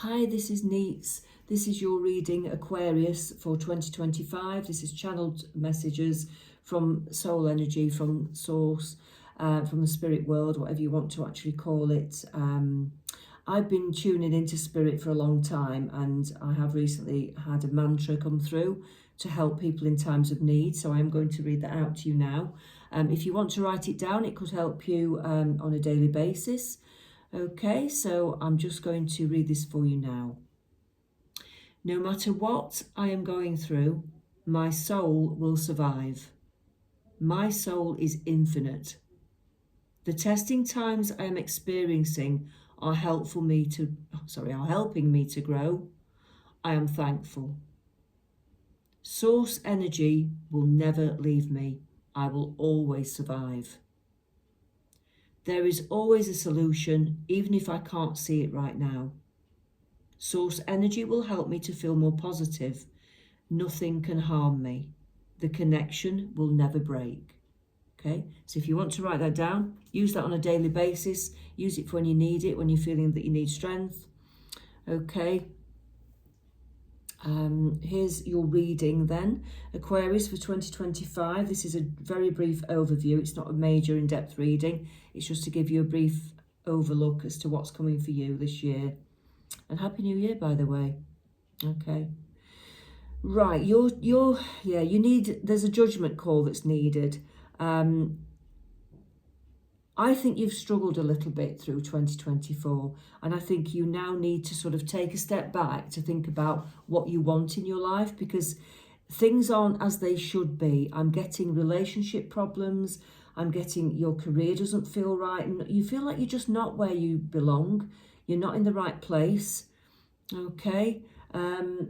Hi, this is Neets. This is your reading Aquarius for 2025. This is channeled messages from soul energy, from source, from the spirit world, whatever you want to actually call it. I've been tuning into spirit for a long time, and I have recently had a mantra come through to help people in times of need. So I'm going to read that out to you now. If you want to write it down, it could help you on a daily basis. Okay, so I'm just going to read this for you now. No matter what I am going through, my soul will survive. My soul is infinite. The testing times I am experiencing are helping me to grow. I am thankful. Source energy will never leave me. I will always survive. There is always a solution, even if I can't see it right now. Source energy will help me to feel more positive. Nothing can harm me. The connection will never break. Okay, so if you want to write that down, use that on a daily basis. Use it for when you need it, when you're feeling that you need strength. Okay. Here's your reading then. Aquarius for 2025. This is a very brief overview. It's not a major in-depth reading. It's just to give you a brief overlook as to what's coming for you this year. And Happy New Year, by the way. Okay. Right, there's a judgment call that's needed. I think you've struggled a little bit through 2024, and I think you now need to sort of take a step back to think about what you want in your life, because things aren't as they should be. I'm getting relationship problems. I'm getting your career doesn't feel right, and you feel like you're just not where you belong. You're not in the right place. Okay. I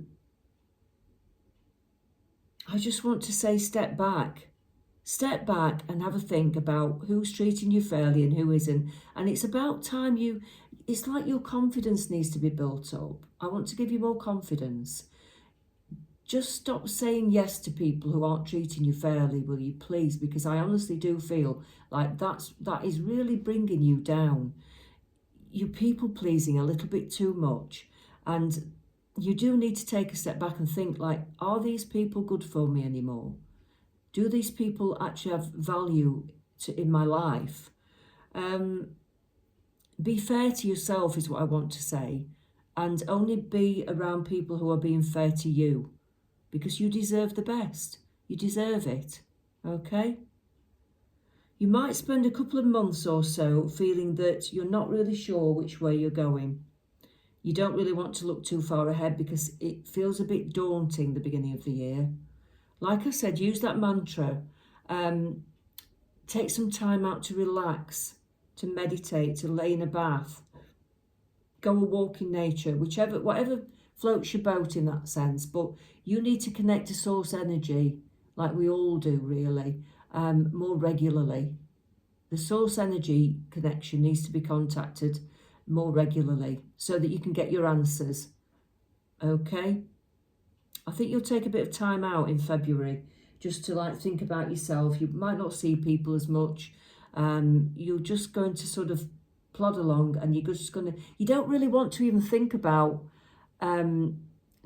just want to say step back. Step back and have a think about who's treating you fairly and who isn't. And it's about time it's like your confidence needs to be built up. I want to give you more confidence. Just stop saying yes to people who aren't treating you fairly, will you please? Because I honestly do feel like that is really bringing you down. You're people pleasing a little bit too much. And you do need to take a step back and think, like, are these people good for me anymore? Do these people actually have value in my life? Be fair to yourself is what I want to say, and only be around people who are being fair to you, because you deserve the best. You deserve it, okay? You might spend a couple of months or so feeling that you're not really sure which way you're going. You don't really want to look too far ahead because it feels a bit daunting the beginning of the year. Like I said, use that mantra. Take some time out to relax, to meditate, to lay in a bath, go a walk in nature, whatever floats your boat in that sense. But you need to connect to source energy, like we all do, really, more regularly. The source energy connection needs to be contacted more regularly so that you can get your answers. Okay? I think you'll take a bit of time out in February just to think about yourself. You might not see people as much. You're just going to sort of plod along, and you don't really want to even think about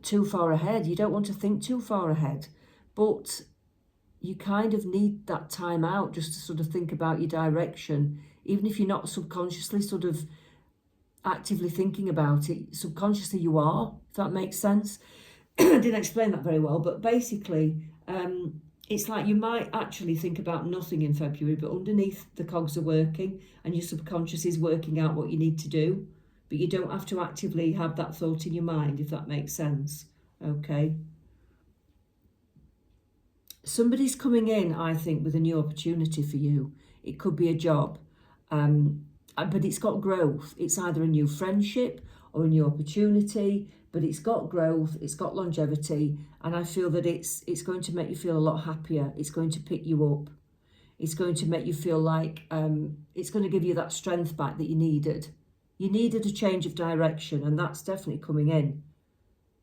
too far ahead. You don't want to think too far ahead, but you kind of need that time out just to sort of think about your direction, even if you're not subconsciously sort of actively thinking about it. Subconsciously you are, if that makes sense. I didn't explain that very well, but basically it's like you might actually think about nothing in February, but underneath the cogs are working and your subconscious is working out what you need to do, but you don't have to actively have that thought in your mind, if that makes sense. Okay. Somebody's coming in, I think, with a new opportunity for you. It could be a job, but it's got growth. It's either a new friendship or a new opportunity, but it's got growth, it's got longevity, and I feel that it's going to make you feel a lot happier. It's going to pick you up. It's going to make you feel like it's going to give you that strength back that you needed. You needed a change of direction, and that's definitely coming in,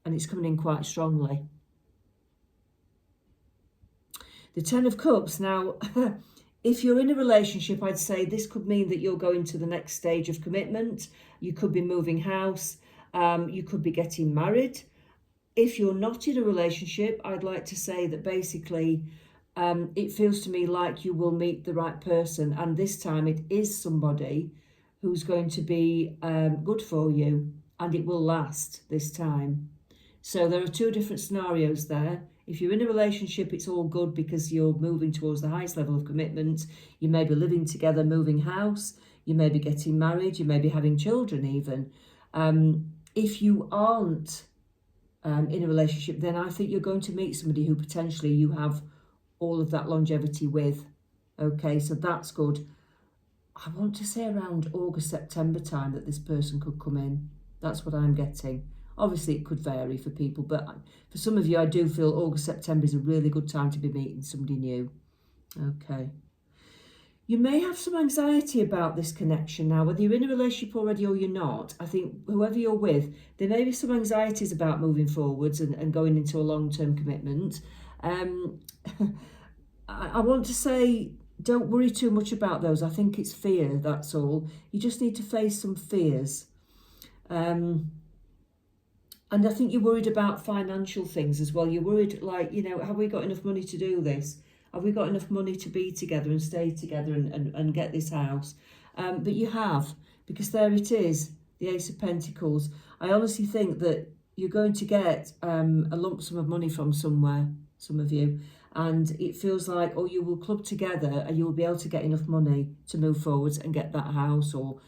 and it's coming in quite strongly. The Ten of Cups. Now, if you're in a relationship, I'd say this could mean that you're going to the next stage of commitment. You could be moving house. You could be getting married. If you're not in a relationship, I'd like to say that basically it feels to me like you will meet the right person, and this time it is somebody who's going to be good for you, and it will last this time. So there are two different scenarios there. If you're in a relationship, it's all good because you're moving towards the highest level of commitment. You may be living together, moving house. You may be getting married. You may be having children even. If you aren't in a relationship, then I think you're going to meet somebody who potentially you have all of that longevity with. Okay, so that's good. I want to say around August, September time that this person could come in. That's what I'm getting. Obviously, it could vary for people, but for some of you, I do feel August, September is a really good time to be meeting somebody new. Okay. You may have some anxiety about this connection now, whether you're in a relationship already or you're not. I think whoever you're with, there may be some anxieties about moving forwards and going into a long-term commitment. I want to say, don't worry too much about those. I think it's fear, that's all. You just need to face some fears. And I think you're worried about financial things as well. You're worried, like, you know, have we got enough money to do this? Have we got enough money to be together and stay together and get this house? But you have, because there it is, the Ace of Pentacles. I honestly think that you're going to get a lump sum of money from somewhere, some of you. And it feels like, oh, you will club together and you'll be able to get enough money to move forwards and get that house or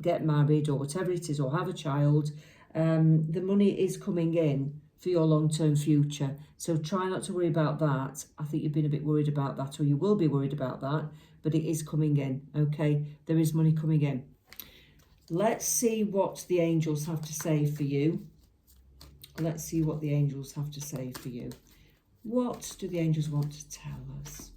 get married or whatever it is, or have a child. The money is coming in for your long-term future. So try not to worry about that. I think you've been a bit worried about that, or you will be worried about that, but it is coming in, okay? There is money coming in. Let's see what the angels have to say for you. Let's see what the angels have to say for you. What do the angels want to tell us?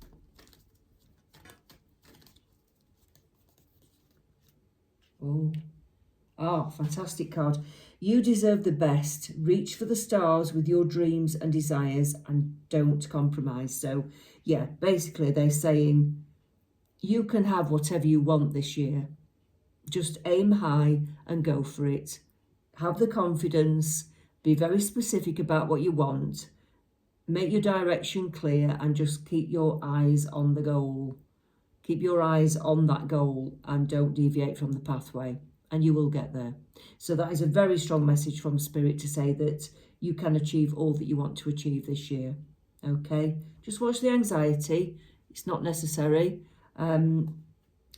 Oh, fantastic card. You deserve the best. Reach for the stars with your dreams and desires and don't compromise. So, yeah, basically they're saying you can have whatever you want this year. Just aim high and go for it. Have the confidence. Be very specific about what you want. Make your direction clear and just keep your eyes on the goal. Keep your eyes on that goal and don't deviate from the pathway, and you will get there. So that is a very strong message from Spirit to say that you can achieve all that you want to achieve this year. Okay, just watch the anxiety. It's not necessary. You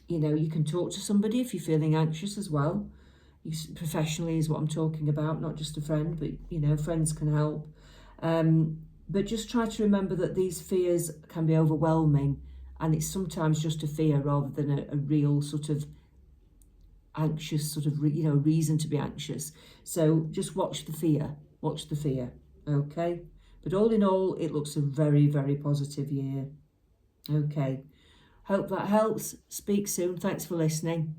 know, you can talk to somebody if you're feeling anxious as well. Professionally is what I'm talking about, not just a friend, but, you know, friends can help. But just try to remember that these fears can be overwhelming, and it's sometimes just a fear rather than a real sort of anxious sort of, you know, reason to be anxious. So just watch the fear, okay? But all in all, it looks a very, very positive year. Okay, hope that helps. Speak soon. Thanks for listening.